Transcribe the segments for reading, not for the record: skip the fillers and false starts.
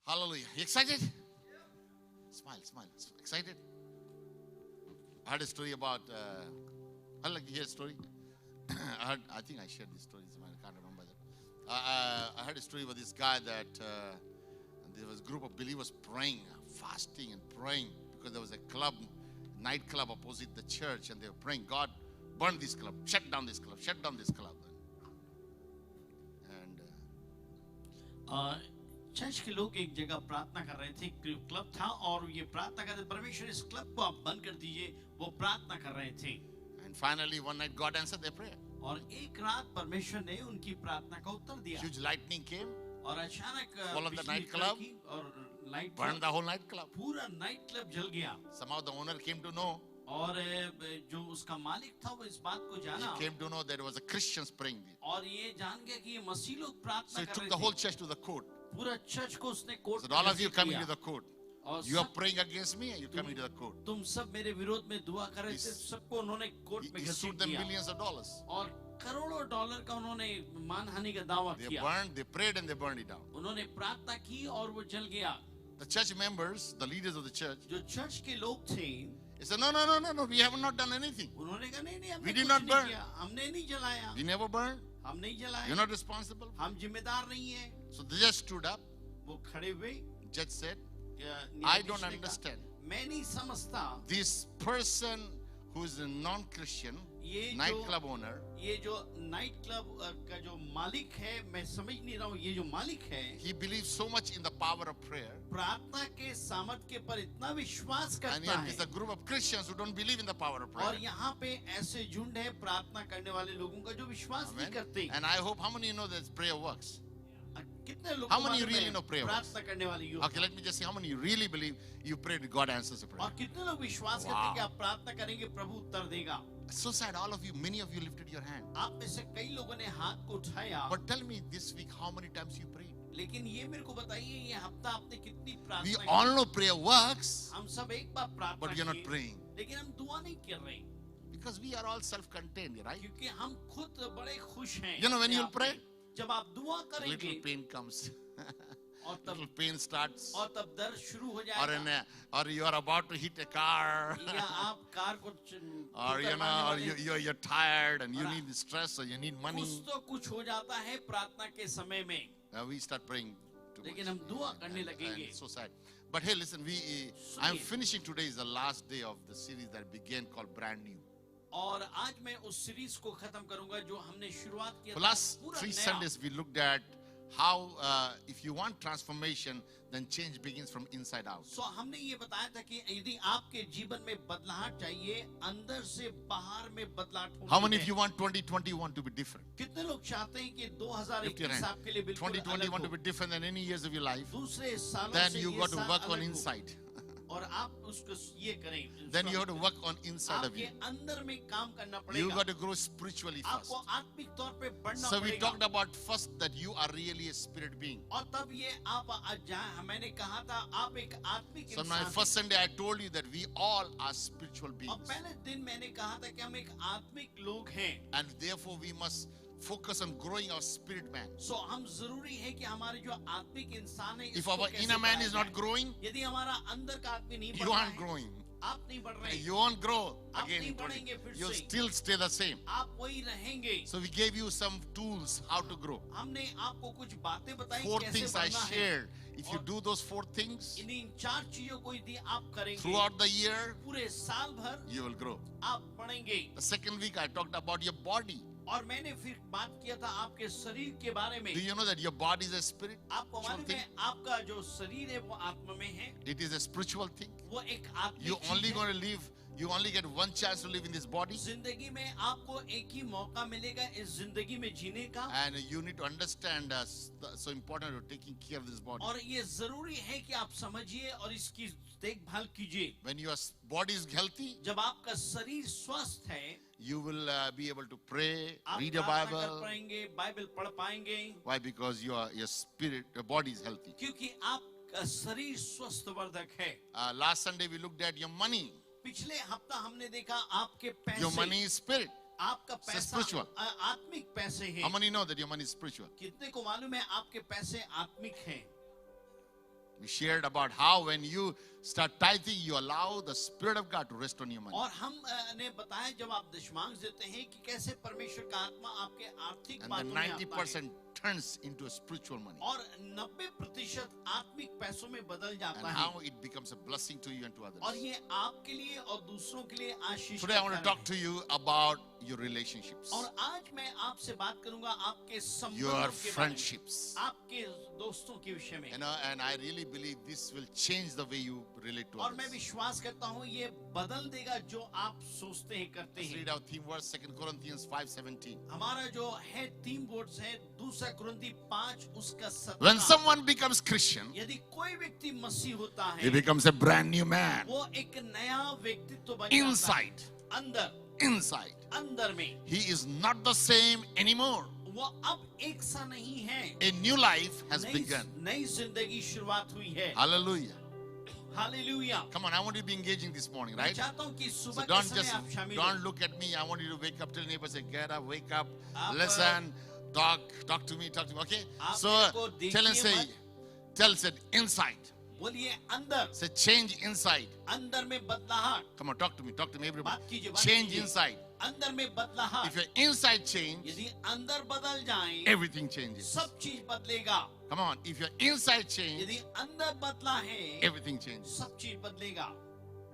Hallelujah. You excited? Smile, smile. Excited? I heard a story about, I'd like to hear a story. I think I shared this story. I can't remember that. I heard a story about this guy that there was a group of believers praying, fasting and praying, because there was a club, nightclub opposite the church, and they were praying, God, burn this club, shut down this club, shut down this club. And church के लोग एक जगह प्रार्थना कर रहे थे, club था, और ये प्रार्थना कर रहे थे, परमेश्वर इस क्लब को आप बंद कर दीजिए, वो प्रार्थना कर रहे थे. And finally one night God answered their prayer. और एक रात परमेश्वर ने उनकी प्रार्थना का उत्तर दिया. Huge lightning came. और अचानक All of the nightclub और light burned the whole nightclub. पूरा नाइट क्लब जल गया. Somehow the owner came to know. और जो उसका मालिक था वो इस बात को जाना. He came to know that it was a Christians praying. और ये जान गया कि ये मसीह लोग प्रार्थना So he कर took रहे the थे. whole church to the court. पूरा चर्च को उसने कोर्ट So में all of you घसीट coming लिया. to the court. और You are सब praying against me and you coming to the court. तुम सब मेरे विरोध में दुआ कर रहे थे, सबको उन्होंने कोर्ट में He sued घसीट them दिया. millions of dollars. और करोड़ों डॉलर का उन्होंने मानहानि का दावा They किया. burned, they prayed and they burned it down. उन्होंने प्रार्थना की और वो जल गया. The church members, the leaders of the church, जो चर्च के लोग थे, they said, no, we have not done anything. उन्होंने कहा नहीं हमने We did कुछ not नहीं burn. किया, हमने नहीं जलाया, We never burned. हम नहीं जलाया, You're not responsible. हम जिम्मेदार नहीं है. So they just stood up. वो खड़े हुए. Judge said, न्यायाधीश I don't ने कहा, understand. मैं नहीं समझता. This person who is a non-Christian, ये nightclub owner, ये जो नाइट क्लब का जो मालिक है, मैं समझ नहीं रहा हूँ, ये जो मालिक है, he believes so much in the power of prayer. प्रार्थना के सामर्थ के पर इतना विश्वास And करता yet है. there's a group of Christians who don't believe in the power of prayer. और यहाँ पे ऐसे झुंड है प्रार्थना करने वाले लोगों का जो विश्वास नहीं Amen. करते. And I hope, how many of you know that prayer works? कितने लोग How many really know prayer works? प्रार्थना करने वाले युवक. Okay, let me just say, how many you really believe you prayed, God answers the prayer? और कितने लोग विश्वास Wow. करते हैं कि आप प्रार्थना करेंगे प्रभु उत्तर देगा. So sad, all of you, many of you lifted your hand. आप में से कई लोगों ने हाथ को उठाया. But tell me this week, how many times you prayed? लेकिन ये मेरे को बताइए, ये हफ्ता आपने कितनी We प्रार्थना की? all know prayer works, हम सब एक बार प्रार्थना but we are not की, praying. लेकिन हम दुआ नहीं कर रहे, Because we are all self-contained, right? क्योंकि हम खुद बड़े खुश हैं. You know, when अपने you आप pray, में. जब आप दुआ little करेंगे pain comes. और तब Little pain starts. तब दर्द शुरू हो Or, जाएगा. or you are about to hit a car. या आप कार को Or you know, or you're tired and you need stress or you need money. कुछ तो कुछ हो जाता है प्रार्थना के समय में. We start praying too much. लेकिन हम दुआ करने And लगेंगे. it's so sad. But hey, listen, I'm finishing today is the last day of the series that began called Brand New. और आज मैं उस सीरीज को खत्म करूंगा जो हमने शुरुआत किया For था, last पूरा 3 नया. Sundays we looked at how if you want transformation, then change begins from inside out. सो हमने ये बताया था कि यदि आपके जीवन में बदलाहट चाहिए, अंदर से बाहर में बदलाहट होनी How many of है. you want 2021 to be different? कितने लोग चाहते हैं कि Lift your 2021 hand. आपके लिए बिल्कुल अलग 2021 to हो? be different than any years of your life. दूसरे सालों Then से you ये got to साल work on अलग हो. inside. और आप उसको ये करें. Then you have to work on inside of आपके you. अंदर में काम करना You पड़ेगा. got to grow spiritually first. आपको आत्मिक तौर पे बढ़ना So we पड़ेगा. talked about first that you are really a spirit being. और तब ये आप मैंने कहा था आप एक आत्मिक So my इंसान first Sunday I told you that we all are spiritual हैं. और beings. पहले दिन मैंने कहा था कि हम एक आत्मिक लोग हैं. And therefore we must focus on growing our spirit man. सो हम जरूरी है कि हमारे जो आत्मिक इंसान है If इसको our कैसे inner man बढ़ाया is not जाए. growing, यदि हमारा अंदर का आदमी नहीं बढ़ you रहा aren't है, growing. आप नहीं बढ़ रहे, You won't grow आप again. नहीं in 20. बढ़ेंगे फिर You'll से. still stay the same. आप वही रहेंगे. So we gave you some tools how to grow. हमने आपको कुछ बातें बताई 4 कैसे things I बढ़ना है. shared. If you और do those 4 things इन 4 चीजों को यदि आप करेंगे throughout the year, पूरे साल भर you will grow. आप बढ़ेंगे. The second week I talked about your body. और मैंने फिर बात किया था आपके शरीर के बारे में. Do you know that your body is a spirit? आपको मालूम है आपका जो शरीर है वो आत्मा में है. It is a spiritual thing. वो एक आत्मिक You only चीज going है. to live. You only get one chance to live in this body, जिंदगी में आपको एक ही मौका मिलेगा इस जिंदगी में जीने का. and you need to understand so important to taking care of this body. और ये जरूरी है कि आप समझिए और इसकी देखभाल कीजिए. When your body is healthy, जब आपका शरीर स्वस्थ है, you will be able to pray, आप read your प्रार्थना कर Bible. पाएंगे, बाइबल पढ़ पाएंगे. Why? Because your spirit, your body is healthy. क्योंकि आपका शरीर स्वस्थवर्धक है. Last Sunday we looked at your money. पिछले हफ्ता हमने देखा आपके Your पैसे. money is spirit. आपका पैसा spiritual. आत्मिक पैसे How हैं. many know that your money is spiritual? कितने को मालूम है आपके पैसे आत्मिक हैं? We shared about how when you start tithing, you allow the Spirit of God to rest on your money. और हम ने बताया जब आप दशमांश देते हैं कि कैसे परमेश्वर का आत्मा आपके आर्थिक And बातों the में आता है 90% turns into a spiritual money. और 90% आत्मिक पैसों में बदल And जाता है how it becomes a blessing to you and to others. और ये आपके लिए और दूसरों के लिए आशीष Today I want का to कारण talk to you about your relationships, है। और आज मैं आपसे बात करूंगा आपके संबंधों your के बारे में, friendships. आपके दोस्तों के विषय में। And I really believe this will change the way you relate to और मैं others. विश्वास करता हूँ ये बदल देगा जो आप सोचते हैं करते Let's हैं। read our theme verse, 2 Corinthians 5:17. हमारा जो है तीन वर्ड्स है 2 कुरिन्ती 5 उसका 17। When someone becomes Christian, यदि कोई व्यक्ति मसीह होता he है becomes a brand new man. वो एक नया व्यक्तित्व बन जाता है। Inside, अंदर अंदर में he is not the same anymore. वो अब एक सा नहीं है। A new life has begun. नई जिंदगी शुरुआत हुई है। Hallelujah. Hallelujah. Come on, I want you to be engaging this morning, मैं right? चाहता हूँ कि So सुबह के don't समय just आप शामिल don't हो। look at me. I want you to wake up. Tell your neighbor, say, get up, wake up, आप, listen, talk to me. Okay? आप So मेरे को tell and देखिए say, मत। tell said inside. बोलिए अंदर Say change inside. अंदर में बदलाहट। Come on, talk to me, everybody. बात कीजिए, बात Change कीजिए। inside. अंदर में बदलाहट। If your inside change, यदि अंदर बदल जाए everything changes. सब चीज बदलेगा। Come on, if your inside change, यदि अंदर बदला है everything changes. सब चीज बदलेगा।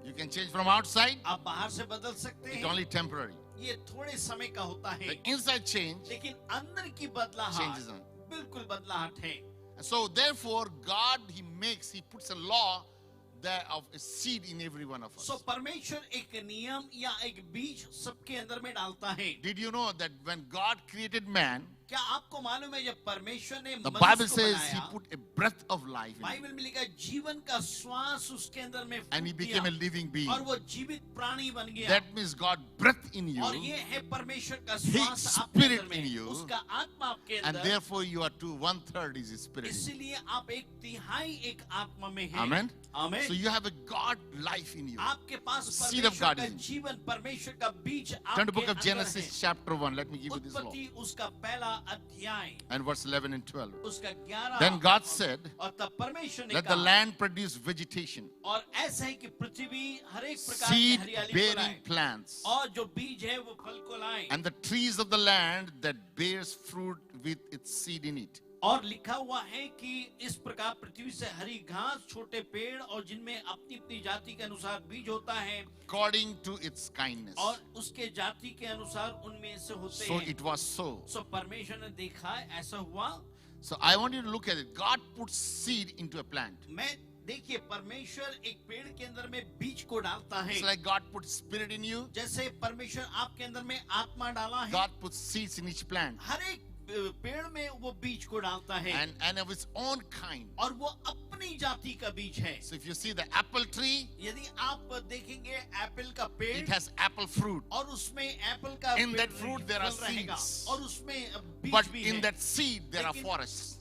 You can change from outside, आप बाहर से बदल सकते it's हैं only temporary. ये थोड़े समय का होता है The inside change लेकिन अंदर की बदलाहट changes on. बिल्कुल बदलाहट है। So therefore, God, He puts a law there of a seed in every one of us. सो परमेश्वर एक नियम या एक बीज सबके अंदर में डालता है। Did you know that when God created man, क्या आपको मालूम है जब परमेश्वर ने the मनुष्य Bible को says He बनाया, put a breath of life in him, Bible में लिखा जीवन का श्वास उसके अंदर में and he फूंक became a दिया living being. और वो जीवित प्राणी बन गया। That means God breathed in you, और ये है परमेश्वर का His श्वास आपके spirit अंदर में, in you, उसका आत्मा आपके and अंदर। therefore you are 1/3 is His spirit. in you. इसीलिए आप एक तिहाई एक आत्मा में हैं। Amen. Amen. So you have a God life in you. आपके पास The seed of परमेश्वर God का is in you. जीवन परमेश्वर का बीज Turn to आपके book of अंदर Genesis है। chapter 1. Let me give you this law. उत्पत्ति उसका पहला अध्याय And verse 11 and 12. उसका 11। Then God said, और तब परमेश्वर ने let the कहा land produce vegetation, और ऐसा है कि पृथ्वी हर एक प्रकार की seed हरियाली को bearing लाए plants, और जो बीज है वो फल को लाए। and the trees of the land that bears fruit with its seed in it. और लिखा हुआ है कि इस प्रकार पृथ्वी से हरी घास छोटे पेड़ और जिनमें अपनी अपनी जाति के अनुसार बीज होता है According to its kindness. और उसके जाति के अनुसार उनमें से होते So हैं। it was so. सो परमेश्वर ने देखा ऐसा हुआ। So I want you to look at it. God puts seed into a plant. मैं देखिए परमेश्वर एक पेड़ के अंदर में बीज को डालता है। It's like God puts spirit in you. जैसे परमेश्वर आपके अंदर में आत्मा डाला है God puts seeds in each plant. हर एक पेड़ में वो बीज को डालता है And of its own kind. और वो अपनी जाति का बीज है। So if you see the apple tree, यदि आप देखेंगे एप्पल का पेड़ it has apple fruit. और उसमें एप्पल का In that पेड़ fruit there are फल रहेगा seeds. और उसमें बीज But भी in है। that seed there are लेकिन forests.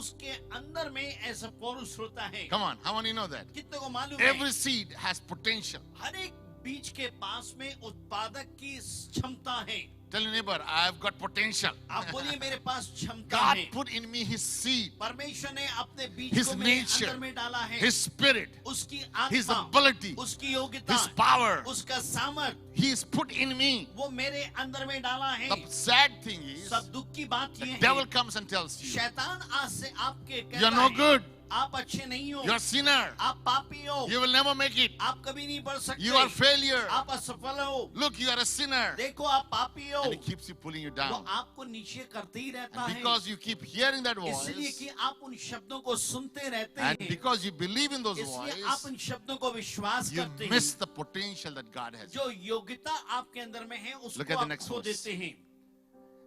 उसके अंदर में ऐसा पौरुष होता है। Come on, how many know that? कितने को मालूम है Every seed has potential. हर एक बीज के पास में उत्पादक की क्षमता है। Tell your neighbor, I've got potential. आप बोलिए मेरे पास क्षमता God है। put in me His seed, परमेश्वर ने अपने बीज His को मेरे nature, अंदर में डाला है। His spirit, उसकी His आत्मा, ability, उसकी योग्यता, His power. उसका सामर्थ He is put in me. वो मेरे अंदर में डाला है। The sad thing is, सब दुख की बात the ये devil है comes and tells you, शैतान आज से आपके कहता you're no है, good. आप अच्छे नहीं हो, You're a sinner. आप पापी हो, You will never make it. आप कभी नहीं बढ़ सकते, You are failure. आप असफल हो, Look, you are a sinner. देखो आप पापी हो। And he keeps you pulling you वो down. आपको नीचे करते ही रहता And है because you keep hearing that इसलिए voice, कि आप उन शब्दों को सुनते रहते and हैं, because you believe in those इसलिए आप voices, उन शब्दों को विश्वास you करते miss हैं। the potential that God has. जो योग्यता आपके अंदर में है Look उसको at the आप next खो verse. देते हैं।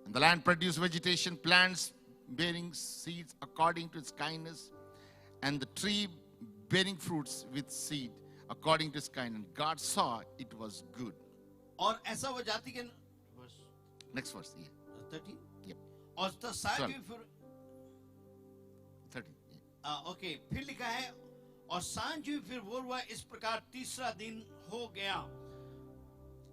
And the land produced vegetation, plants bearing seeds according to its kindness, and the tree bearing fruits with seed according to its kind. And God saw it was good. और ऐसा वो जाति के Next verse, yeah. 13 Yep. और तो साथ ही 12. फिर 13. Yeah. Okay फिर लिखा है और सांझ हुई फिर वो हुआ इस प्रकार तीसरा दिन हो गया।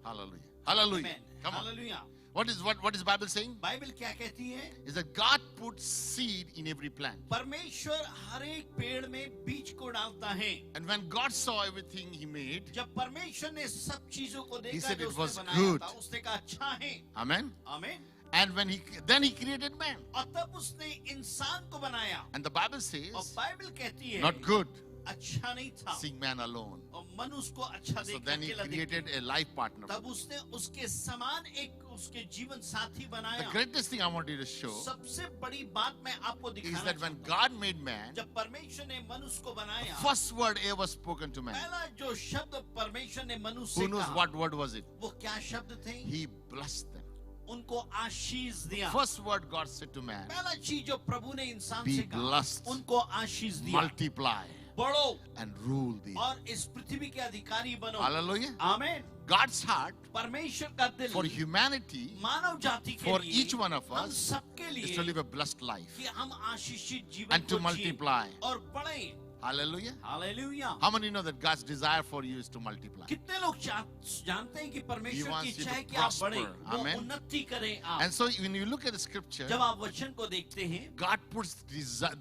Hallelujah. Hallelujah. Amen. Come on. Hallelujah. What is Bible saying? Bible क्या कहती है? Is that God puts seed in every plant. परमेश्वर हर एक पेड़ में बीज डालता है। And when God saw everything he made, जब परमेश्वर ने सब चीजों को देखा said जो it was उसने बनाया good. था, उसने कहा अच्छा है। amen. आमीन। And when then he created man. और तब उसने इंसान को बनाया। And the Bible और says, बाइबल कहती है not good, अच्छा नहीं था, seeing man alone. और मनुष्य को अच्छा So देखा, then he अकेला देखा। created a life partner. तब उसने उसके समान एक उसके जीवन साथी The बनाया। greatest thing I want you to show सबसे बड़ी बात मैं आपको is दिखाना that when चाहता हूँ, God made man, जब परमेश्वर ने मनुष्य को बनाया, first word ever spoken to man. पहला जो शब्द परमेश्वर ने मनुष्य से Who knows कहा, what word was it? वो क्या शब्द थे? He blessed them. उनको आशीष दिया। First word God said to man, पहला चीज जो प्रभु ने इंसान be से कहा, blessed, उनको आशीष दिया। multiply, बढ़ो and rule thee. और इस पृथ्वी के अधिकारी बनो। Hallelujah. आमीन। God's heart परमेश्वर का दिल for humanity, मानव जाति के for लिए, each one of हम us, सबके is to लिए live a blessed life कि हम आशीषित जीवन and to को जिएं multiply. और बढ़ें। Hallelujah. Hallelujah. How many know that God's desire for you is to multiply? कितने लोग जानते हैं कि परमेश्वर wants की you इच्छा to है कि आप prosper. बढ़ें, वो Amen. उन्नति करें आप। And so when you look at the scripture, जब आप वचन को देखते हैं, God puts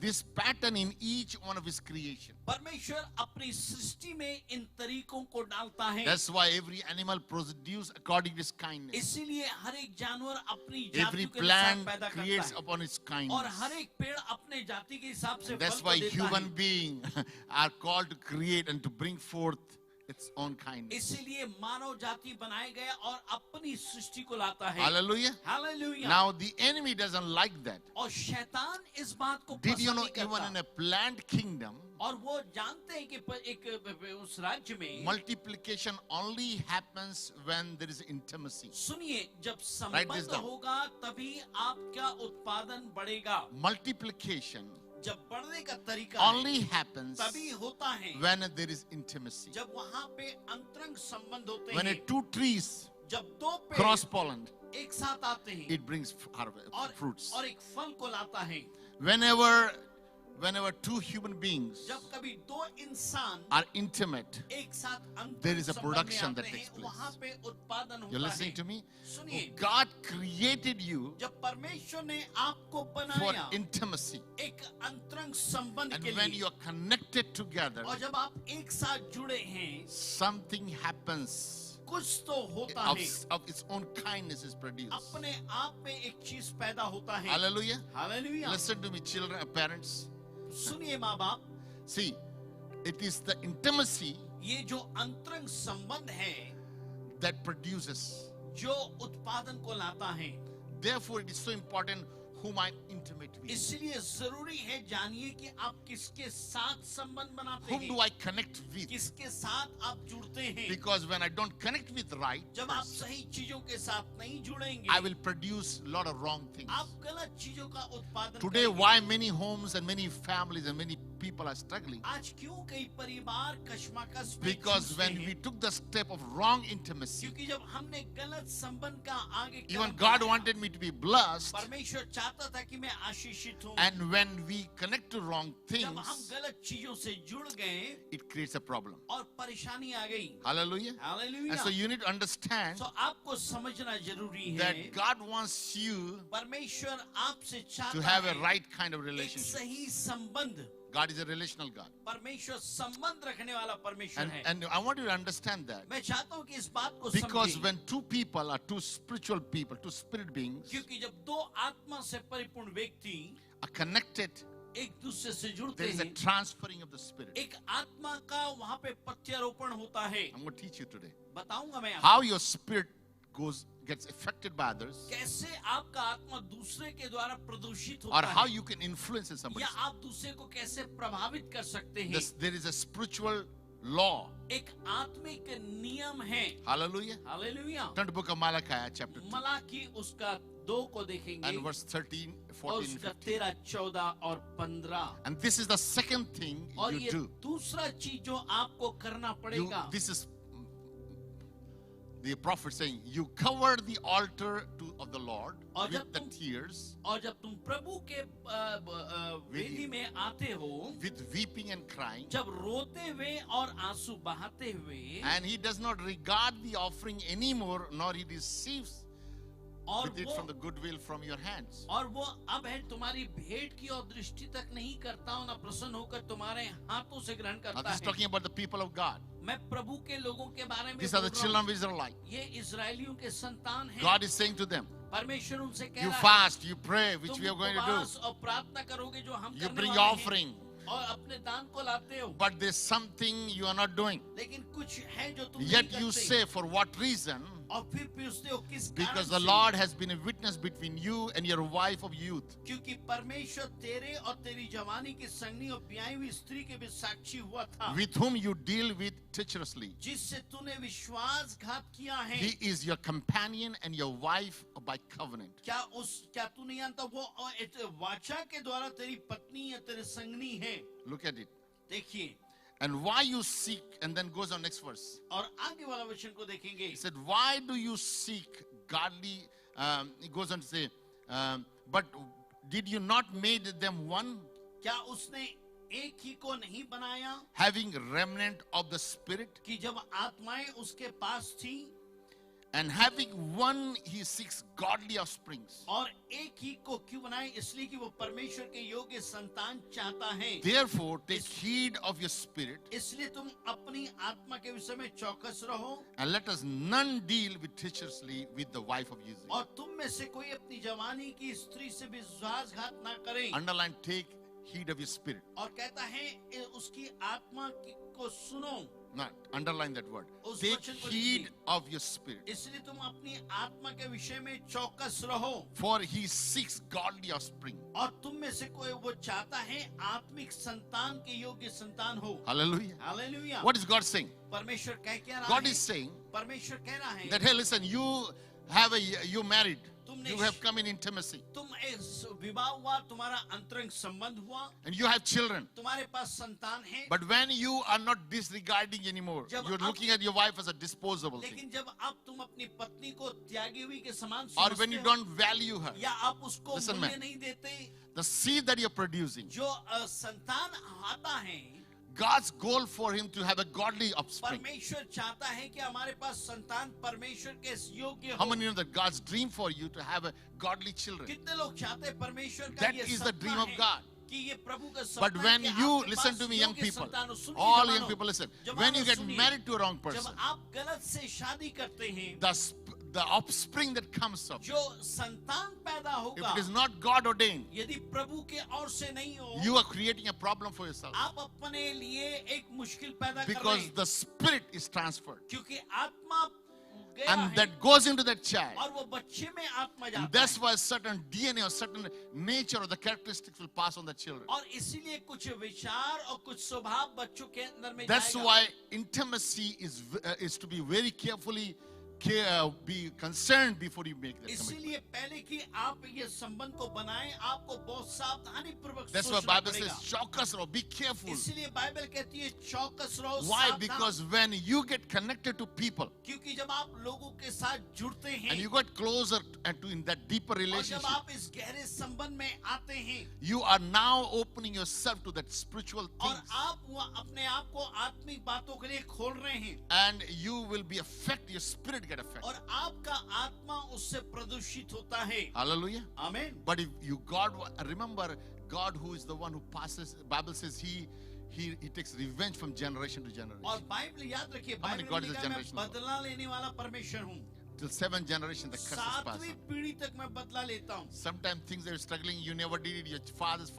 this pattern in each one of his creation. परमेश्वर अपनी सृष्टि में इन तरीकों को डालता है। That's why every animal produces according to his kindness. इसीलिए हर एक जानवर अपनी Every जाति के अनुसार plant पैदा करता creates है upon its और kindness. हर एक पेड़ अपने जाति के हिसाब से That's फल why को देता human है। beings are called to create and to bring forth its own kindness. इसीलिए मानव जाति बनाए गए और अपनी सृष्टि को लाता है। Hallelujah. Hallelujah. Now the enemy doesn't like that. और शैतान इस बात को Did you पसंद know नहीं even करता in a plant kingdom, और वो जानते हैं कि एक उस राज्य में multiplication only happens when there is intimacy. सुनिए, जब Write this संबंध down. होगा तभी आपका उत्पादन बढ़ेगा। Multiplication जब बढ़ने का तरीका only happens तभी होता है when there is intimacy. जब वहाँ पे अंतरंग संबंध होते When हैं। two trees जब दो पेड़ cross pollen, एक साथ आते हैं it brings fruits. और एक फल को लाता है। Whenever two human beings जब कभी दो इंसान are intimate, एक साथ there अंतरंग is a संबंध में production आते that हैं, takes place. वहाँ पे उत्पादन you're होता listening है। to me? सुनिए, God created you जब परमेश्वर ने आपको for बनाया intimacy. एक अंतरंग संबंध And के when लिए you are connected together, और जब आप एक साथ जुड़े हैं, something happens कुछ तो होता of, है, of its own kindness is produced. अपने आप में एक चीज पैदा होता है। Hallelujah. Hallelujah. Listen to me, children, parents. सुनिए माँ बाप, See, it is the intimacy ये जो अंतरंग संबंध है that produces. जो उत्पादन को लाता है। Therefore, it is so important whom I'm intimate with. इसलिए जरूरी है जानिए कि आप किसके साथ संबंध बनाते Whom हैं, do I connect with? किसके साथ आप जुड़ते हैं। Because when I don't connect with right, जब आप सही चीजों के साथ नहीं जुड़ेंगे, I will produce a lot of wrong things. आप गलत चीजों का उत्पादन Today, करेंगे। why many homes and many families and many people are struggling? आज क्यों कई परिवार कशमकश में Because जूझते when हैं? we took the step of wrong intimacy, क्योंकि जब हमने गलत संबंध का आगे even कदम God बढ़ाया, wanted me to be blessed, परमेश्वर चाहता था कि मैं आशीषित हूँ। and when we connect to wrong जब हम things, गलत चीजों से जुड़ गए it creates a problem. और परेशानी आ गई। Hallelujah. Hallelujah. And so you need to understand तो आपको समझना जरूरी है, that God wants you परमेश्वर आपसे to चाहता have a है right kind of एक relationship. सही संबंध। God is a relational God. परमेश्वर संबंध रखने वाला परमेश्वर है। And I want you to understand that. मैं चाहता हूँ कि इस बात को Because समझें, when two people are two spiritual people, two spirit beings क्योंकि जब दो आत्मा से परिपूर्ण व्यक्ति are connected, एक दूसरे से जुड़ते there is a हैं, transferring of the spirit. एक आत्मा का वहाँ पे प्रत्यारोपण होता है। I'm going to teach you today बताऊंगा मैं आपको how your spirit gets affected by others, कैसे आपका आत्मा दूसरे के द्वारा प्रदूषित or होता how है, you can influence somebody. या आप दूसरे को कैसे प्रभावित कर सकते हैं। There is a spiritual law. एक आत्मिक नियम है। Hallelujah. Hallelujah. Turn to book of Malachi, chapter 2, Malachi उसका 2 को देखेंगे and verse 13, और 14, उसका 15. 13, 14 और 15। And this is the second thing और you ये do. दूसरा चीज जो आपको करना पड़ेगा, This is the prophet saying, you cover the altar of the Lord और with जब the तुम- tears, और जब तुम प्रभु के वेदी में आते हो, with weeping and crying, जब रोते हुए और आंसू बहाते हुए, and he does not regard the offering anymore, nor he receives और with it वो from the goodwill from your hands. और वो अब है तुम्हारी भेंट की और दृष्टि तक नहीं करता हूँ, ना प्रसन्न होकर तुम्हारे हाथों से ग्रहण Now करता this is है। talking about the people of God. मैं प्रभु के लोगों के बारे में These are the बोल रहा children हूँ। of Israelite. ये इजरायलियों के संतान हैं। God is saying to them, परमेश्वर उनसे कह you रहा है, fast, you pray, which तुम we are going to उपवास do. और प्रार्थना करोगे जो हम You करने bring वाले हैं, offering. और अपने दान को लाते हो, But there's something you are not doing. लेकिन कुछ है जो तुम Yet नहीं you करते। say, for what reason? और फिर पूछते हो किस Because कारण the से? Lord has been a witness between you and your wife of youth. क्योंकि परमेश्वर तेरे और तेरी जवानी की संगनी और ब्याई हुई स्त्री के भी साक्षी हुआ था, With whom you deal with treacherously. जिससे तूने विश्वासघात किया है। He is your companion and your wife by covenant. क्या तू नहीं जानता वो वाचा के द्वारा तेरी पत्नी या तेरे संगनी है? Look at it. देखिए, And why you seek, and then goes on next verse. और आगे वाला वचन को देखेंगे। He said, why do you seek godly, he goes on to say, but did you not made them one, क्या उसने एक ही को नहीं बनाया having remnant of the spirit? कि जब आत्माएं उसके पास थी, And having one, he seeks godly offsprings. और एक ही को क्यों बनाए? इसलिए कि वो परमेश्वर के योग्य संतान चाहता है। Therefore, take heed of your spirit, इसलिए तुम अपनी आत्मा के विषय में चौकस रहो, and let us none deal with treacherously with the wife of Uzziah. और तुम में से कोई अपनी जवानी की स्त्री से विश्वासघात ना करे। Underline, take heed of your spirit. और कहता है उसकी आत्मा को सुनो। Not underline that word. उस Take वचन को heed लिखिए। of your spirit. इसलिए तुम अपनी आत्मा के विषय में चौकस रहो, For he seeks godly offspring. और तुम में से कोई वो चाहता है आत्मिक संतान के योग्य संतान हो। Hallelujah. Hallelujah. What is God saying? परमेश्वर कह क्या रहा God है? is saying परमेश्वर कह रहा है that, hey, listen, you married. तुमने You have come in intimacy. तुम इस विवाह हुआ, तुम्हारा अंतरंग संबंध हुआ, And you have children. तुम्हारे पास संतान है। But when you are not disregarding anymore, जब you're अब- looking at your wife as a disposable thing. लेकिन जब अब तुम अपनी पत्नी को त्यागी हुई के समान Or when समझते you हो, don't value her, या आप उसको Listen, मूल्य man. नहीं देते, the seed that you're producing, जो संतान आता है, God's goal for him to have a godly offspring. परमेश्वर चाहता है कि हमारे पास संतान परमेश्वर के योग्य How हो। many know that God's dream for you to have a godly children? कितने लोग चाहते हैं परमेश्वर का That ये is the सपना dream of है God. कि ये प्रभु का सपना But है when कि you आपके listen pass to me, young योग्य people, संतान हो। सुनिए all जवानों, young people listen. जवानों When you get सुनिए, married to a wrong person, जब आप गलत से शादी करते हैं, the offspring that comes up, जो संतान पैदा if होगा, it is not God ordained, यदि प्रभु के ओर से नहीं हो, you are creating a problem for yourself. आप अपने लिए एक मुश्किल पैदा कर रहे Because हैं, the spirit is transferred. क्योंकि आत्मा गया And है that goes into that child. और वो बच्चे में आत्मा And जाता that's है, why certain DNA or certain nature or the characteristics will pass on the children. और इसीलिए कुछ विचार और कुछ स्वभाव बच्चों के अंदर में That's जाएगा। why intimacy is to be very carefully be concerned before you make that commitment. इसीलिए पहले कि आप ये संबंध को बनाएं, आपको बहुत सावधानी पूर्वक That's why सोचना Bible पड़ेगा। says, chaucus or be careful. इसीलिए बाइबल कहती है चौकस रहो, Why? सावधान। Because when you get connected to people क्योंकि जब आप लोगों के साथ जुड़ते हैं and you get closer and to in that deeper और जब relationship, आप इस गहरे संबंध में आते हैं you are now opening yourself to that spiritual और things, आप वो अपने आप को आत्मिक बातों के लिए खोल रहे हैं and you will be affected. Your spirit get affected. और आपका आत्मा उससे प्रदूषित होता है। Hallelujah. आमीन। But if you remember God who is the one who passes. Bible says he takes revenge from generation to generation. और बाइबल याद रखिए, How many बाइबल God में is a लिखा है, मैं generational God? बदला लेने वाला परमेश्वर हूँ। Till 7 generations the curses pass सातवीं on. पीढ़ी तक मैं बदला लेता हूँ। Sometimes things that you're struggling, you never did it. Your fathers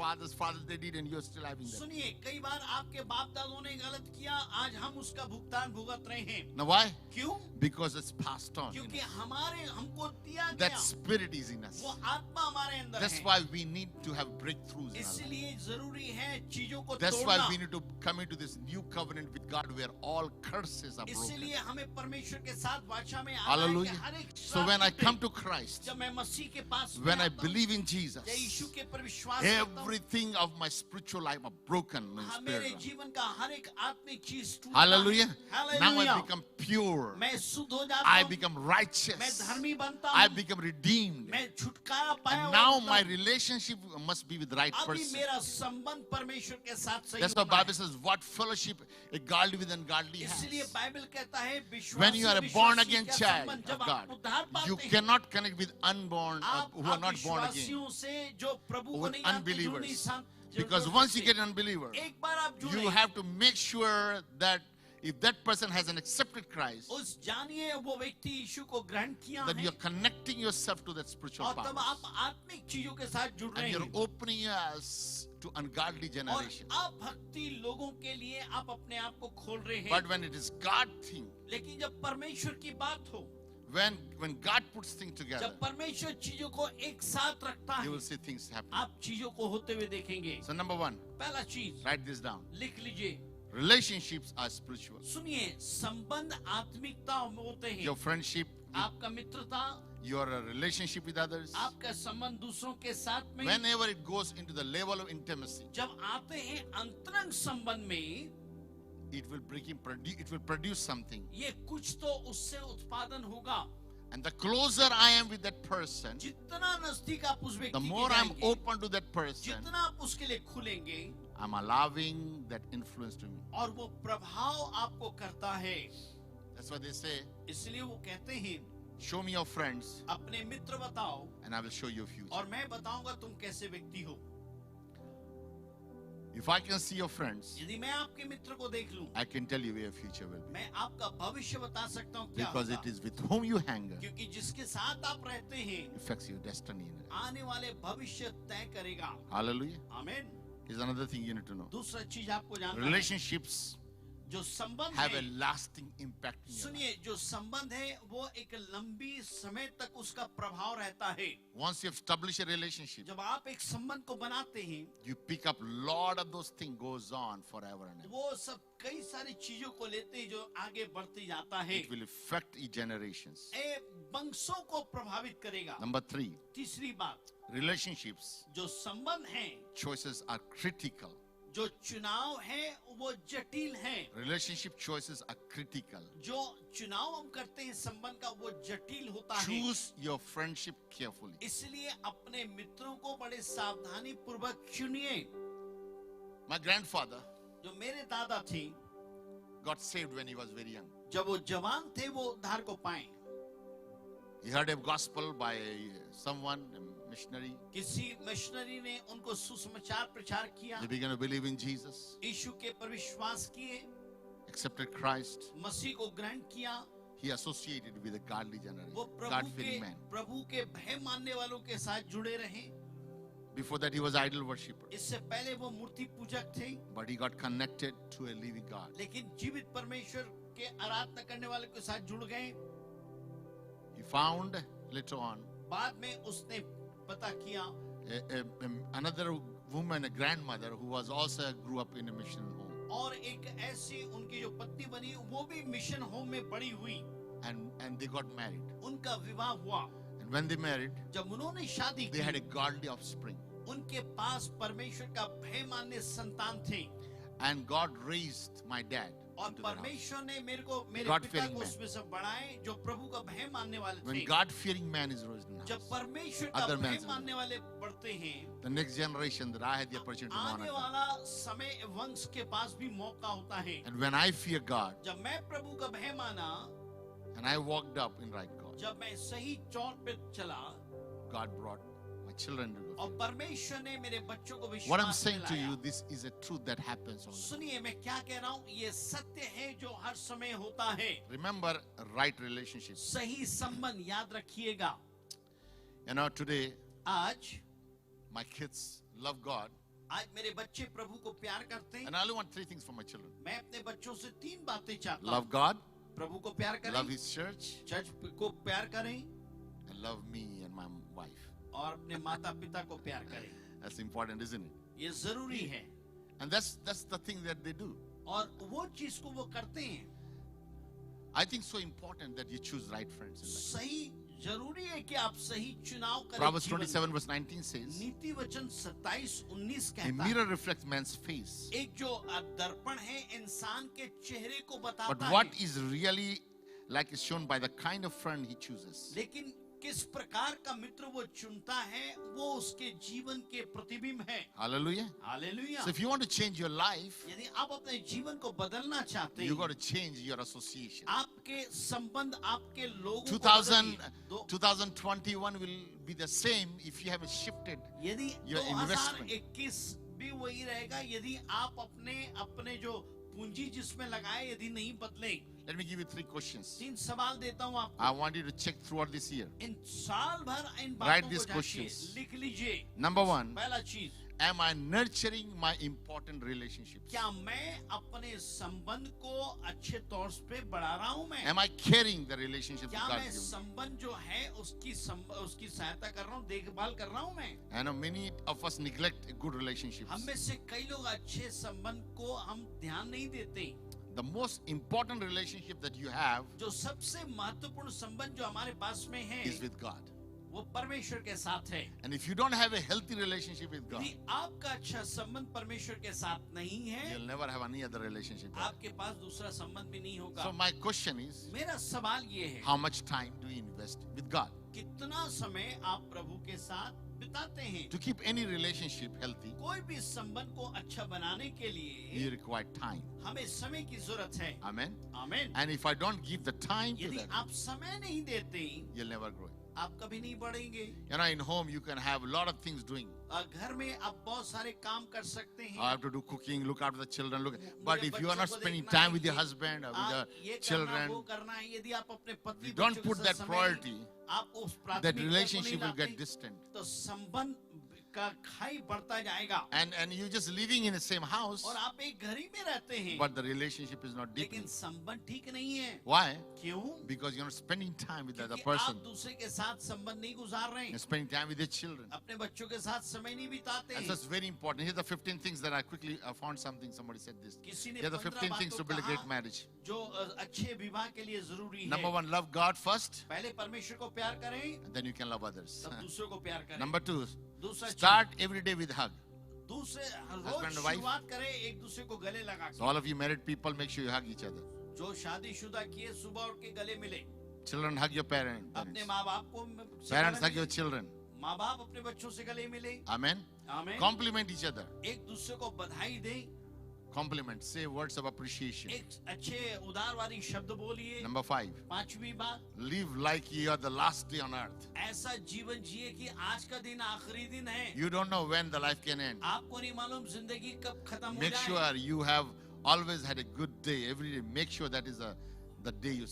they did, and you're still having them. सुनिए, कई बार आपके बाप दादों ने गलत किया, आज हम उसका भुगतान भुगत रहे हैं। Now why? क्यों? Because it's passed on. in क्योंकि us. हमको दिया That गया, spirit is in us. वो आत्मा हमारे अंदर That's है। why we need to have breakthroughs in our life. इसलिए जरूरी है चीजों को That's why तोड़ना। we need to come into this new covenant with God where all curses are broken. इसीलिए हमें परमेश्वर के साथ वाचा में आना है कि Hallelujah. हर एक So when I श्राप come to Christ, जब मैं मसीह के पास when में I आता हूँ, believe in Jesus, या यीशु के पर विश्वास करता हूँ, everything of my spiritual life are broken. My मेरे spirit. जीवन का हर एक आत्मिक चीज टूटता है। Hallelujah. Now I Hallelujah. become pure. मैं शुद्ध हो जाता I हूँ, become मैं righteous. धर्मी बनता I हूँ, become redeemed. मैं छुटकारा पाया And हुआ now होता my हूँ। relationship must be with the right अभी person. मेरा संबंध परमेश्वर के साथ सही That's why होना Bible है। says, what fellowship a godly with ungodly इसलिए has. बाइबल कहता है When you are a born again विश्वासी का child संबंध, of जब God, आप उद्धार you पाते हैं, cannot connect with unborn आप who are not born again, विश्वासियों से जो प्रभु को with नहीं जानते, जो नहीं unbelievers. सान- जो Because जोड़ once you सकते। get an unbeliever, एक बार आप जुड़े, you have to make sure that if that person has an accepted Christ, उस जानिए वो व्यक्ति यीशु को ग्रहण किया then है, you're connecting yourself to that spiritual और power. तब आप आत्मिक चीजों के साथ जुड़ And रहे you're हैं, opening us to ungodly और generation. आप भक्ति लोगों के लिए आप अपने आप को खोल रहे हैं। But when it is God thing, लेकिन जब परमेश्वर की बात हो, when God puts things together, जब परमेश्वर चीजों को एक साथ रखता you है, will see things happen. आप चीजों को होते हुए देखेंगे। So number one, पहला चीज write this down. लिख लीजिए, Relationships are spiritual. सुनिए, संबंध आत्मिकता में होते हैं। Your friendship, आपका मित्रता, your relationship with others, आपका संबंध दूसरों के साथ में, whenever it goes into the level of intimacy, जब आते हैं अंतरंग संबंध में, it will produce something. ये कुछ तो उससे उत्पादन होगा। And the closer I am with that person, जितना नजदीक आप उस the व्यक्ति के more I'm जाएंगे, open to that person, जितना आप उसके लिए खुलेंगे, I'm allowing that influence to me. और वो प्रभाव आपको करता है। That's why they say, इसलिए वो कहते हैं, show me your friends अपने मित्र बताओ and I will show you a future. और मैं बताऊंगा तुम कैसे व्यक्ति हो। If I can see your friends, यदि मैं आपके मित्र को देख लूं, I can tell you where your future will be. मैं आपका भविष्य बता सकता हूँ क्या Because होगा। it is with whom you hang क्योंकि जिसके साथ आप रहते हैं, affects your destiny. आने वाले भविष्य तय करेगा। Hallelujah. आमीन। Here's another thing you need to know. दूसरा चीज आपको जानना है, Relationships जो संबंध have a है, lasting impact in your life. सुनिए, जो संबंध है वो एक लंबी समय तक उसका प्रभाव रहता है। Once you have established a relationship, जब आप एक संबंध को बनाते हैं, you pick up lot of those things goes on forever and ever. वो सब कई सारी चीजों को लेते हैं जो आगे बढ़ते जाता है, It will affect each generations. ये वंशों को प्रभावित करेगा। Number 3, तीसरी बात, relationships जो संबंध है, choices are critical. जो चुनाव है वो जटिल है। Relationship choices are critical. जो चुनाव हम करते हैं संबंध का वो जटिल होता है। Choose your friendship carefully. इसलिए अपने मित्रों को बड़े सावधानी पूर्वक चुनिए। My grandfather जो मेरे दादा थे, got saved when he was very young. जब वो जवान थे वो उद्धार को पाए। He heard a gospel by someone, a missionary. किसी मिशनरी ने उनको सुसमाचार प्रचार किया, He began to believe in Jesus, यीशु के पर विश्वास किए, accepted Christ. मसीह को ग्रहण किया। He associated with a godly वो generation, God-fearing man. प्रभु के भय मानने वालों के साथ जुड़े रहे। Before that, he was idol worshipper, इससे पहले वो मूर्ति पूजक थे, but he got connected to a living God. लेकिन जीवित परमेश्वर के आराधना करने वाले के साथ जुड़ गए। He found later on बाद में उसने पता किया another woman, a grandmother, who was also grew up in a mission home, और एक ऐसी उनकी जो पत्नी बनी वो भी मिशन होम में बड़ी हुई, and they got married. उनका विवाह हुआ। And when they married, जब उन्होंने शादी they had a की, godly offspring, उनके पास परमेश्वर का भय मानने संतान थे, and God raised my dad और into that house. परमेश्वर ने मेरे पिता God-fearing को man. उसमें से बढ़ाए जो प्रभु का भय मानने वाले When थे। God-fearing man is raised in the जब house, परमेश्वर का Other भय man's मानने वाले बढ़ते हैं, the next generation that I had the opportunity to आने monitor. वाला समय वंश के पास भी मौका होता है। And when I fear God, जब मैं प्रभु का भय माना, and I walked up in right God, जब मैं सही चौर पे चला, God brought my children to और God. परमेश्वर ने मेरे बच्चों को विश्वास What I'm saying to दिलाया। you, this is a truth that happens all the time. सुनिए मैं क्या कह रहा हूँ, ये सत्य है जो हर समय होता है। Remember right relationships. सही संबंध याद रखिएगा। You know, today आज my kids love God, मेरे बच्चे प्रभु को प्यार करते हैं। and I only want 3 things for my children: मैं अपने बच्चों से 3 बातें चाहता हूँ। love God, प्रभु को प्यार love करें, His church, चर्च को प्यार करें, and love me and my wife. और अपने माता पिता को प्यार करें। That's important, isn't it? ये जरूरी है, And that's the thing that they do. और वो चीज को वो करते हैं। I think so important that you choose right friends in life. सही जरूरी है कि आप सही चुनाव करें। Proverbs जीवन में। 27 verse 19 says, नीति वचन 27-19 a कहता है, mirror reflects man's face, एक जो दर्पण है इंसान के चेहरे को but बताता what है, is really like is shown by the kind of friend he chooses. लेकिन किस प्रकार का मित्र वो चुनता है वो उसके जीवन के प्रतिबिंब है। Hallelujah. Hallelujah. So if you want to change your life, यदि आप अपने जीवन को बदलना चाहते you हैं, got to change your association. आपके संबंध आपके लोगों को 2021 will be the same if you haven't shifted यदि your investment. 2021 भी वही रहेगा यदि आप अपने जो पूंजी जिसमें लगाए यदि नहीं बदले। Let me give you 3 questions. 3 सवाल देता हूँ आपको। I want you to check throughout this year. इन साल भर इन Write बातों these को questions. जांचिए, लिख लीजिए। Number 1, पहला चीज, am I nurturing my important relationships? क्या मैं अपने संबंध को अच्छे तौर पे बढ़ा रहा हूँ मैं? Am I carrying the relationships क्या that God मैं gives me? संबंध जो है उसकी सहायता कर रहा हूँ, देखभाल कर रहा हूँ मैं? I know many of us neglect good relationships. हम में से कई लोग अच्छे संबंध को हम ध्यान नहीं देते। The most important relationship that you have जो सबसे महत्वपूर्ण संबंध जो हमारे पास में है is with God. वो परमेश्वर के साथ है। And if you don't have a healthy relationship with God, यदि आपका अच्छा संबंध परमेश्वर के साथ नहीं है, you'll never have any other relationship. आपके पास दूसरा संबंध भी नहीं होगा। So my question is, मेरा सवाल ये है, how much time do you invest with God? कितना समय आप प्रभु के साथ बिताते हैं? To keep any relationship healthy, कोई भी संबंध को अच्छा बनाने के लिए you require time. हमें समय की जरूरत है। Amen. आमीन। And if I don't give the time to यदि that, आप समय नहीं देते, you'll never grow. आप कभी नहीं बढ़ेंगे। You know, in home you can have a lot of things doing. घर में आप बहुत सारे काम कर सकते हैं। I have to do cooking, look after the children, look. But मुझे if you are बच्चों not को spending देखना time है, with your ये- husband or with आप your ये करना, children, वो करना है, यदि आप अपने पति you don't बच्चों के put साथ that समय priority, आप उस that प्राथमिकता को नहीं relationship will latte, get distant. तो संबंध का खाई बढ़ता जाएगा। And you're just living in the same house, और आप एक घर ही में रहते हैं, but the relationship is not लेकिन deepening. संबंध ठीक नहीं है। Why? क्यों? Because you're not spending time with the other क्योंकि person. आप दूसरे के साथ संबंध नहीं गुजार रहे You're हैं, spending time with your children. अपने बच्चों के साथ समय नहीं बिताते And हैं। so it's very important. Here's the 15 things that I quickly found something. Somebody said this. किसी ने Here are the 15 15 things to बातों build a great कहा marriage. जो अच्छे विवाह के लिए जरूरी है। Number 1, love God first, पहले परमेश्वर को प्यार करें, and then you can love others. तब दूसरों को प्यार करें। Number 2, दूसरा start every day with hug. दूसरे Husband रोज and wife. शुरुआत करें एक दूसरे को गले लगा So all of you married people, make sure you hug each other. के। जो शादीशुदा किए सुबह उठ के गले मिले, Children, hug your parents. अपने माँ बाप को Parents, hug your children. माँ बाप अपने बच्चों से गले मिले। Amen. आमीन। Compliment each other. एक दूसरे को बधाई दें, Compliment. Say words of appreciation. एक अच्छे उदारवादी शब्द बोलिए। Number 5, 5वीं बात, live like you are the last day on earth. ऐसा जीवन जिए कि आज का दिन आखिरी दिन है। You don't know when the life can end. आपको नहीं मालूम जिंदगी कब खत्म हो Make जाए। sure you have always had a good day every day. Make sure that is the day you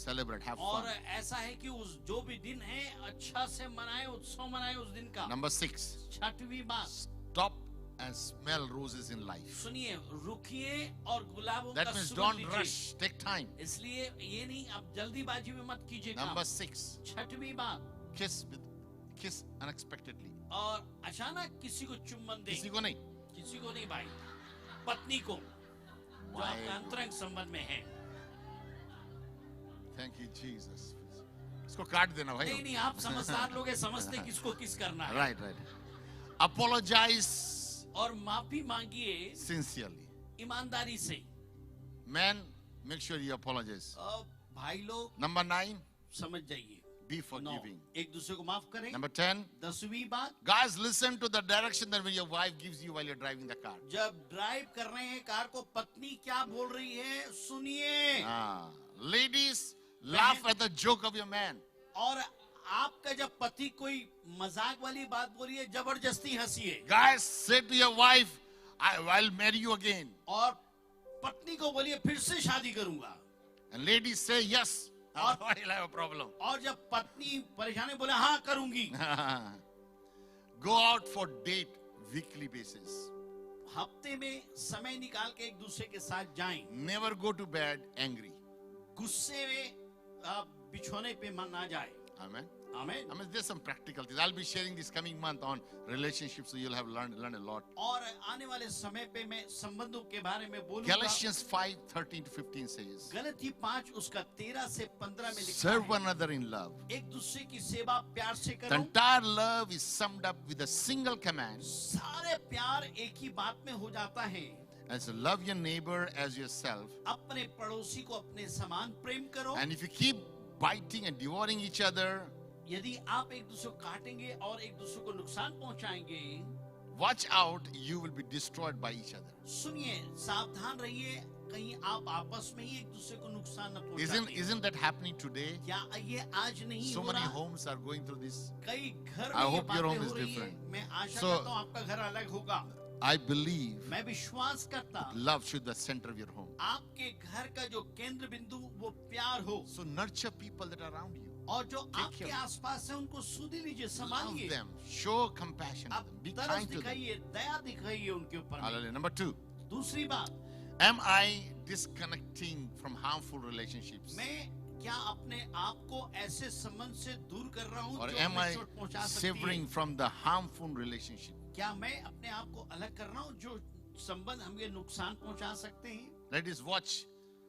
celebrate. Have और fun. ऐसा है कि उस जो भी दिन है अच्छा से मनाए, उत्सव मनाए उस दिन का। Number 6, 6वीं बात, stop and smell roses in life. सुनिए, रुकिए और गुलाबों का That means सुगंध don't लीजिए। rush. Take time. इसलिए ये नहीं, आप जल्दीबाजी में मत कीजिए काम। Number 6, 6वीं बात, kiss unexpectedly. और अचानक किसी को चुम्बन दे। किसी को नहीं. किसी को नहीं भाई, पत्नी को, जो Why? आपका अंतरंग संबंध में है। Thank you, Jesus. इसको काट देना भाई. नहीं नहीं, आप समझदार लोग हैं, समझते किसको किस करना है। Right. Apologize और माफी मांगिए sincerely. ईमानदारी से। Man, make sure you apologize. भाई लोग Number 9, समझ जाइए, be 9, forgiving. एक दूसरे को माफ करें। Number 10, 10वीं बात, guys, listen to the direction that when your wife gives you while you're driving the car. जब ड्राइव कर रहे हैं कार को, पत्नी क्या बोल रही है सुनिए। Ladies, laugh at the joke of your man. और आपका जब पति कोई मजाक वाली बात बोली है, जबरदस्ती हंसिए। Guys, say to your wife, I'll marry you again. और पत्नी को बोलिए फिर से शादी करूंगा। And ladies say yes. और- I'll have a problem. और जब पत्नी परेशानी बोले हाँ करूंगी। Go out for date weekly basis. हफ्ते में समय निकाल के एक दूसरे के साथ जाएं। Never go to bed angry. गुस्से में बिछोने पे मन ना जाए। Amen. आमीन। I mean, there's some practical things. I'll be sharing this coming month on relationships, so you'll have learned a lot. और आने वाले समय पे मैं संबंधों के बारे में बोलूंगा। Galatians 5:13-15 says, गलती 5 उसका 13 से 15 में लिखा serve है, one another in love. एक दूसरे की सेवा प्यार से The करो। entire love is summed up with a single command. सारे प्यार एक ही बात में हो जाता है। as love your neighbor as yourself. अपने पड़ोसी को अपने समान प्रेम करो। And if you keep biting and devouring each other, यदि आप एक दूसरे को काटेंगे और एक दूसरे को नुकसान पहुंचाएंगे, watch out, you will be destroyed by each other. सुनिए, सावधान रहिए, कहीं आप आपस में ही एक दूसरे को नुकसान न पहुंचा दें। Isn't that happening today? क्या ये आज नहीं So हो many रहा? homes are going through this. कई घर I में ये hope your बातें home is हो रही है। different. मैं आशा So- करता हूँ आपका घर अलग होगा। I believe मैं विश्वास करता love should be the center of your home. आपके घर का जो केंद्र बिंदु वो प्यार हो, So nurture people that are around you. और जो Take आपके care. आसपास है उनको सुधी लीजिए, Love संभालिए। them. Show compassion to आप them. Be तरस kind to them. दिखाइए, दया दिखाइए उनके ऊपर में। Hallelujah. Number 2. दूसरी बात, Am I disconnecting from harmful relationships? मैं क्या अपने आप को ऐसे संबंध से दूर कर रहा हूँ Or जो am हमें I चोट पहुंचा सकती severing है? from the harmful relationship? क्या मैं अपने आप को अलग कर रहा हूँ जो संबंध हमें नुकसान पहुंचा सकते हैं? Let us watch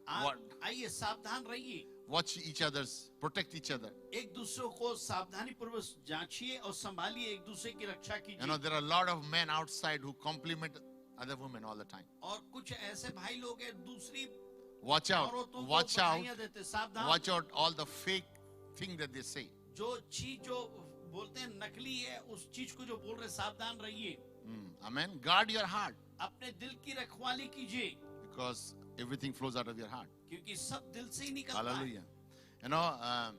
what आइए सावधान रहिए, watch each other's, protect each other. एक दूसरे को सावधानी पूर्वक जांचिए और संभालिए, एक दूसरे की रक्षा You know, कीजिए। there are a lot of men outside who compliment other women all the time. और कुछ ऐसे भाई लोग हैं दूसरी Watch out. औरतों को Watch out. बधाइयां देते, सावधान। Watch out all the fake thing that they say. जो चीज जो बोलते हैं नकली है, उस चीज को जो बोल रहे, सावधान रहिए। Amen. Guard your heart अपने दिल की रखवाली कीजिए, because everything flows out of your heart. क्योंकि सब दिल से ही निकलता है। Hallelujah. You know,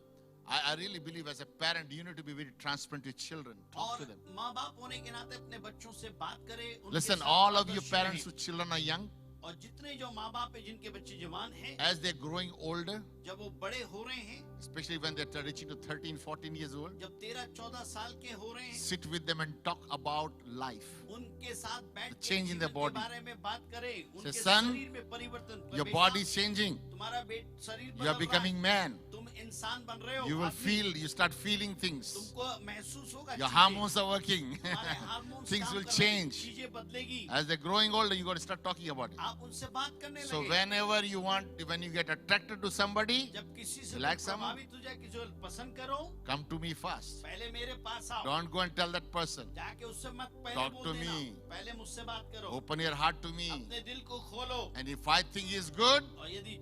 I really believe as a parent, you need to be very transparent to your children. Talk to और them. माँ बाप होने के नाते अपने बच्चों से बात करें, उनके Listen, साथ all of you पारदर्शी parents रहें। whose children are young, और जितने जो माँ बाप है जिनके बच्चे जवान हैं, as they're growing older, जब वो बड़े हो रहे हैं, especially when they're reaching to 13, 14 years old, जब 13-14 साल के हो रहे हैं, sit with them and talk about life. उनके साथ बैठ The के change in जीवन their के body. बारे में बात करें, उनके son, शरीर में परिवर्तन। Your बेटा, body is changing. तुम्हारा शरीर You are बदल रहा becoming है, man. तुम इंसान बन रहे हो, You will आदमी। you start feeling things. तुमको महसूस होगा, Your चीजें, hormones are working. तुम्हारे हार्मोन्स Things काम will कर रहे हैं, change. चीजें बदलेगी, As they're growing older, you got to start talking about it. आप उनसे बात करने So लगे। whenever you want, when you get attracted to somebody, जब किसी से You like तुम some? प्रभावित हो जाए, किसी को पसंद करो, come to me first. पहले मेरे पास आओ। Don't go and tell that person. जाके उससे मत पहले Talk बोल to देना, me. पहले मुझसे बात करो, Open your heart to me. अपने दिल को खोलो, And if I think is good, और यदि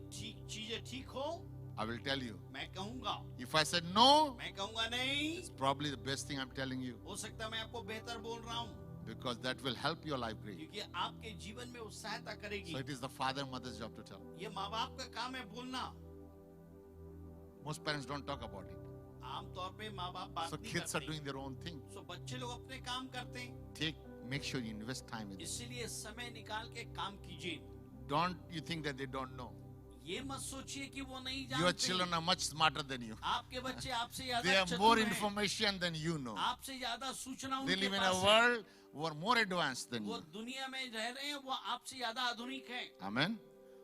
चीजें ठीक हो, I will tell you. मैं कहूंगा। If I said no, मैं कहूंगा नहीं, it's probably the best thing I'm telling you. हो सकता है मैं आपको बेहतर बोल रहा हूँ, Because that will help your life great. क्योंकि आपके जीवन में वो सहायता करेगी। So it is the father and mother's job to tell. ये माँ बाप का काम है बोलना। Most parents don't talk about it. आमतौर पे माँ बाप बात So नहीं kids are करते, doing their own thing. सो बच्चे लोग अपने काम करते हैं, Make sure you invest time in it. इसीलिए समय निकाल के काम कीजिए। Don't you think that they don't know? ये मत सोचिए कि वो नहीं Your जानते। children are much smarter than you. आपके बच्चे आपसे They ज्यादा have more चतुर हैं, information than you know. आपसे ज्यादा सूचना They उनके live in पास a है। world who are more advanced than वो you. दुनिया में रह रहे हैं, वो आपसे ज्यादा आधुनिक हैं। Amen.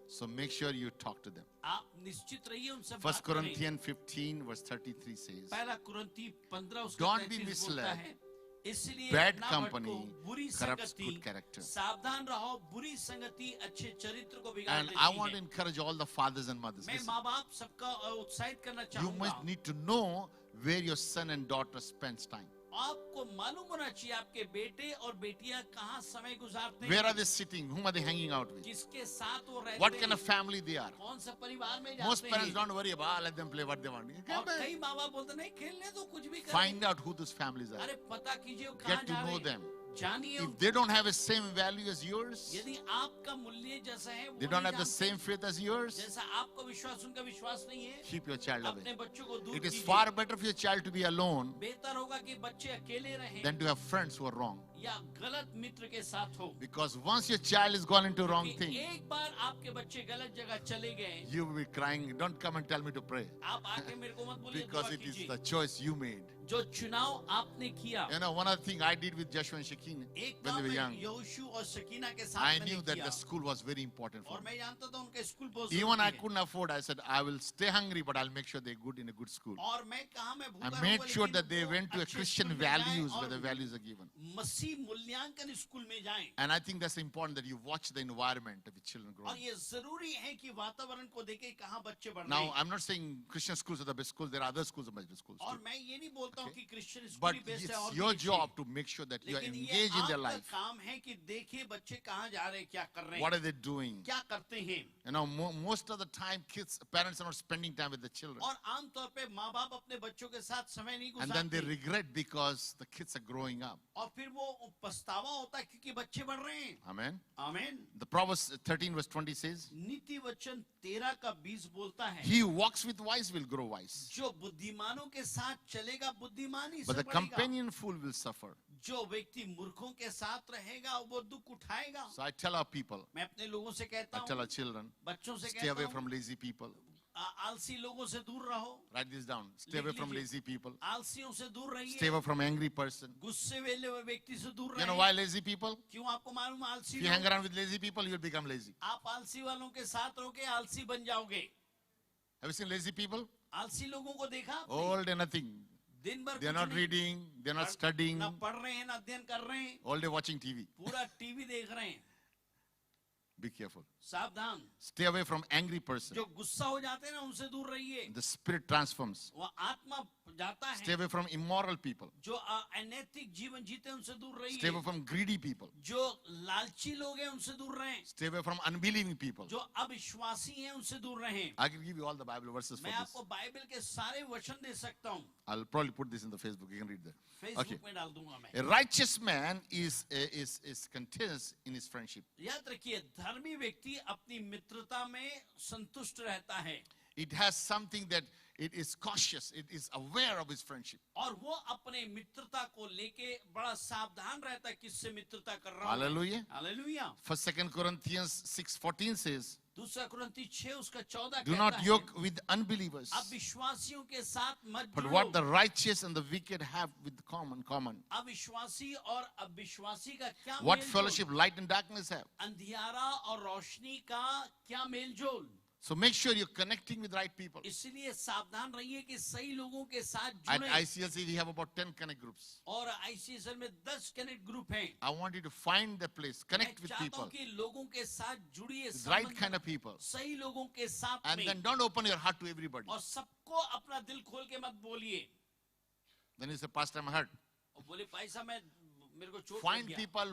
So make sure you talk to them. आप निश्चित रहिए उनसे 1 बात करें। Corinthians 15 verse 33 says, पहला कुरिन्ती 15 उसका Don't be 33 बोलता misled. है, इसलिए Bad ना company भटको, बुरी corrupts संगति, good character. सावधान रहो, बुरी संगति अच्छे चरित्र को बिगाड़ And देती I want to है। encourage all the fathers and mothers. मैं Listen, माँ बाप सबका उत्साहित करना you चाहूंगा। must need to know where your son and daughter spends time. आपको मालूम होना चाहिए आपके बेटे और बेटियां कहाँ समय गुजारते Where are हैं, they sitting? Whom are they hanging out with? किसके साथ वो रहते What kind हैं, of family they are? कौन सा परिवार में Most जाते parents हैं। don't worry about, let them play what they want. और कई माँ बाप बोलते नहीं खेलने तो कुछ भी Find करें। out who those families are. अरे पता कीजिए वो कहाँ Get to जा know रहे them. हैं, जानिए If they don't have the same value as yours, यदि आपका मूल्य जैसा है वो they don't नहीं have the जानते, same faith as yours, जैसा आपका विश्वास उनका विश्वास नहीं है, keep your child अपने away. बच्चों को दूर It is कीजिए। far better for your child to be alone बेहतर होगा कि बच्चे अकेले रहें than to have friends who are wrong. या गलत मित्र के साथ हो, Because once your child has gone into wrong कि thing, एक बार आपके बच्चे गलत जगह चले गए, you will be crying. Don't come and tell me to pray. आप आके मेरे को मत बोलिए Because दुआ it is कीजिए, the choice you made. जो चुनाव आपने किया। You know, one of the things I did with Joshua and Shekinah एक when काम they were मैं young, यहोशू और शकीना के साथ I मैंने knew that किया, the school was very important for और me. मैं जानता था उनका स्कूल बहुत Even जरूरी I है। couldn't afford, I said, I will stay hungry, but I'll make sure they're good in a good school. और मैं कहा मैं I भूखा made रहूंगा, sure लेकिन that they वो went to a अच्छे Christian स्कूल में जाएं values और where the values are given. मसीह मूल्यांकन स्कूल में जाएं। And I think that's important that you watch the environment of the children और growing. ये जरूरी है कि वातावरण को देखे कहाँ बच्चे बढ़ रहे Now, हैं। I'm not saying Christian schools are the best schools. There are other schools are much better schools और too. मैं ये नहीं बोलता मानता हूँ Okay. कि Christian school But he best it's है और your भी अच्छे job हैं। to make sure that you are लेकिन ये engaged in their आपका life. काम है कि देखिए बच्चे कहाँ जा रहे हैं, क्या कर रहे What are हैं, they doing? क्या करते हैं। You know, most of the time, parents are not spending time with the children. और आमतौर पे माँ बाप अपने बच्चों के साथ समय नहीं And then they गुजारते regret because the kids are growing up. और फिर वो पछतावा होता है क्योंकि बच्चे बढ़ रहे हैं। Amen. आमीन। The Proverbs 13 verse 20 says, नीति वचन 13 का 20 बोलता है, he who walks with wise will grow wise, जो बुद्धिमानों के साथ चलेगा बुद्धिमानी but से the बढ़ेगा, companion fool will suffer. जो व्यक्ति मूर्खों के साथ रहेगा वो दुख उठाएगा। So I tell our people, मैं अपने लोगों से कहता I tell हूँ, our children, बच्चों से stay कहता away हूँ, from lazy people. आलसी लोगों से दूर रहो। Write this down. Stay away from lazy people. आलसियों से दूर Stay रहिए, away from angry person. गुस्से वाले व्यक्ति से दूर You know रहिए। why lazy people? क्यों आपको मालूम है आलसी If you hang लोग? around with lazy people, you'll become lazy. आप आलसी वालों के साथ रहोगे आलसी बन जाओगे। Have you seen lazy people? आलसी लोगों को देखा आपने? All day nothing. दिन भर They are कुछ not नहीं, reading. They are not studying. ना पढ़ रहे हैं ना अध्ययन कर रहे हैं, All day watching TV. पूरा टीवी देख रहे हैं। Be careful. सावधान, Stay away from angry person. जो गुस्सा हो जाते हैं ना उनसे दूर रहिए। The spirit transforms. वो आत्मा जाता Stay है। away from immoral people. जो अनैतिक जीवन जीते हैं उनसे दूर Stay away रहिए। from greedy people. जो लालची लोग हैं उनसे दूर रहें। Stay away from unbelieving people. जो अविश्वासी हैं उनसे दूर रहें। I can give you all the Bible verses for मैं this. आपको बाइबल के सारे वचन दे सकता हूँ, I'll probably put this in the Facebook. You can read that. Okay. Facebook में डाल दूंगा मैं। A righteous man is content in his friendship. याद रखिए, धर्मी व्यक्ति अपनी मित्रता में संतुष्ट रहता है It has something that it is cautious. It is aware of his friendship. और वो अपने मित्रता को लेके बड़ा सावधान रहता है किससे मित्रता कर रहा हूँ। Hallelujah. Hallelujah. First 2 Corinthians 6:14 says, दूसरा कुरिन्ती 6 उसका 14 do कहता not है, yoke with unbelievers, अब विश्वासियों के साथ मत but judo. what the righteous and the wicked have with common. अविश्वासी और अविश्वासी का क्या What मेलजोल? fellowship light and darkness have. अंधियारा और रोशनी का क्या मेलजोल? So make sure you're connecting with right people. इसलिए सावधान रहिए कि सही लोगों के साथ At जुड़े। ICLC, we have about 10 connect groups. और आईसीएसएल में 10 कनेक्ट ग्रुप हैं। I want you to find the place, connect मैं with चाहता people, हूं कि लोगों के साथ जुड़िए, with right संबंध kind of people. सही लोगों के साथ And में, then don't open your heart to everybody. और सबको अपना दिल खोल के मत बोलिए। Then you say, Pastor, I'm hurt. और बोले पैसा मेरे को चोट लग Find गया। people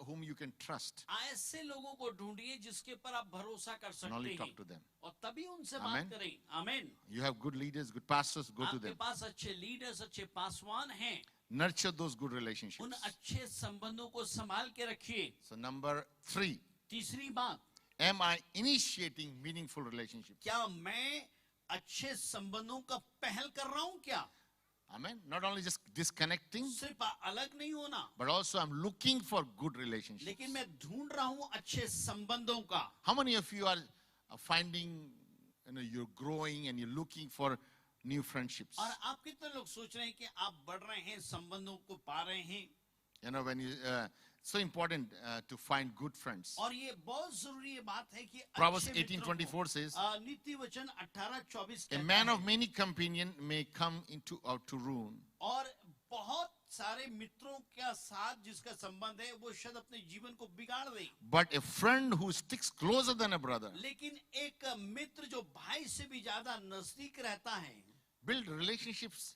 whom you can trust ऐसे लोगों को ढूंढिए जिसके पर आप भरोसा कर and सकते only हैं talk to them. और तभी उनसे Amen. बात करें। आमीन। You have good leaders, good pastors, go to आपके them. पास अच्छे लीडर्स, अच्छे पासवान हैं, Nurture those good relationships. उन अच्छे संबंधों को संभाल के रखिए। So number 3, तीसरी बात, am I initiating meaningful relationships? क्या मैं अच्छे संबंधों का पहल कर रहा हूं क्या? Amen. Not only just disconnecting, सिर्फ अलग नहीं होना, but also I'm looking for good relationships. लेकिन मैं ढूंढ रहा हूं अच्छे संबंधों का। How many of you are finding, you're growing and you're looking for new friendships? और आप कितने लोग सोच रहे हैं कि आप बढ़ रहे हैं, संबंधों को पा रहे हैं? You know, when you, so important to find good friends. और ये बहुत जरूरी ये बात है कि Proverbs अच्छे मित्रों को- 18:24 says, नीति वचन 18:24 a कहता man है, of many companion may come out to ruin, और बहुत सारे मित्रों के साथ जिसका संबंध है वो शायद अपने जीवन को बिगाड़ दे, but a friend who sticks closer than a brother लेकिन एक मित्र जो भाई से भी ज्यादा नजदीक रहता है, build relationships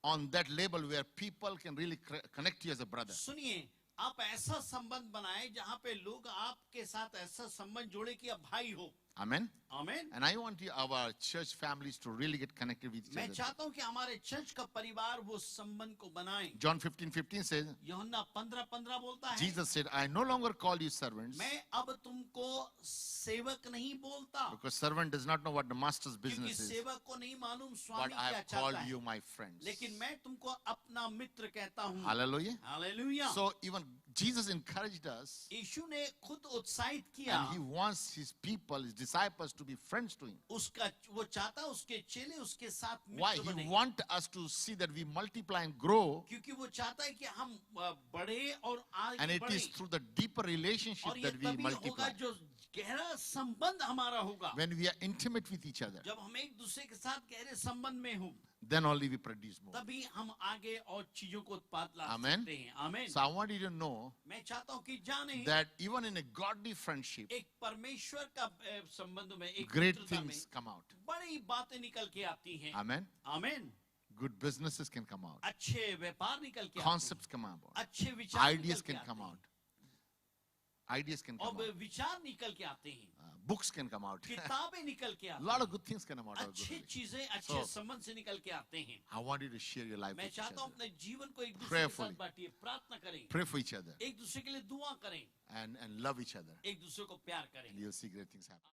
on that level where people can really connect to you as a brother. सुनिए, आप ऐसा संबंध बनाए जहां पे लोग आपके साथ ऐसा संबंध जोड़े कि आप भाई हो। Amen. आमीन। And I want our church families to really get connected with each मैं other. चाहता हूं कि हमारे चर्च का परिवार वो संबंध को बनाए। John 15:15 says, यूहन्ना 15:15 बोलता है, Jesus said, I no longer call you servants, मैं अब तुमको सेवक नहीं बोलता, because servant does not know what the master's क्योंकि business is, सेवक को नहीं मालूम but स्वामी I क्या have called चाहता है, you my friends. लेकिन मैं तुमको अपना मित्र कहता हूँ। Hallelujah. Hallelujah. So even Jesus encouraged us, यीशु ने खुद उत्साहित किया, and he wants his people, his disciples, to be friends to him. उसका वो चाहता उसके चेले उसके साथ Why? मित्र He बने, wants us to see that we multiply and grow, क्योंकि वो चाहता है कि हम बढ़े और and आगे it is बढ़े, through the deeper relationship और ये that we तभी होगा multiply. जो गहरा संबंध हमारा होगा, When we are intimate with each other, जब हम एक दूसरे के साथ गहरे संबंध में हो, then only we produce more. तभी हम आगे और चीजों को उत्पाद ला Amen. सकते हैं। आमीन। So I want you to know मैं चाहता हूँ कि जाने that even in a godly friendship, एक परमेश्वर का संबंध में, एक great मित्रता में things come out. बड़ी बातें निकल के आती हैं। Amen. आमीन। Good businesses can come out. अच्छे व्यापार निकल के आते Concepts come out. हैं, अच्छे विचार Ideas निकल के can आते come हैं, out. Ideas can come और out. विचार निकल के आते हैं, Books can come out. किताबें निकल के A आती lot हैं, of good things can come out of अच्छी good. चीजें अच्छे So- संबंध से निकल के आते हैं। I want you to share your life मैं with each चाहता हूँ other. अपने जीवन को एक दूसरे के Prayerfully. साथ बांटिए, प्रार्थना करें, Pray for each other एक दूसरे के लिए दुआ करें, and love each other. एक दूसरे को प्यार करें। And you'll see great things happen.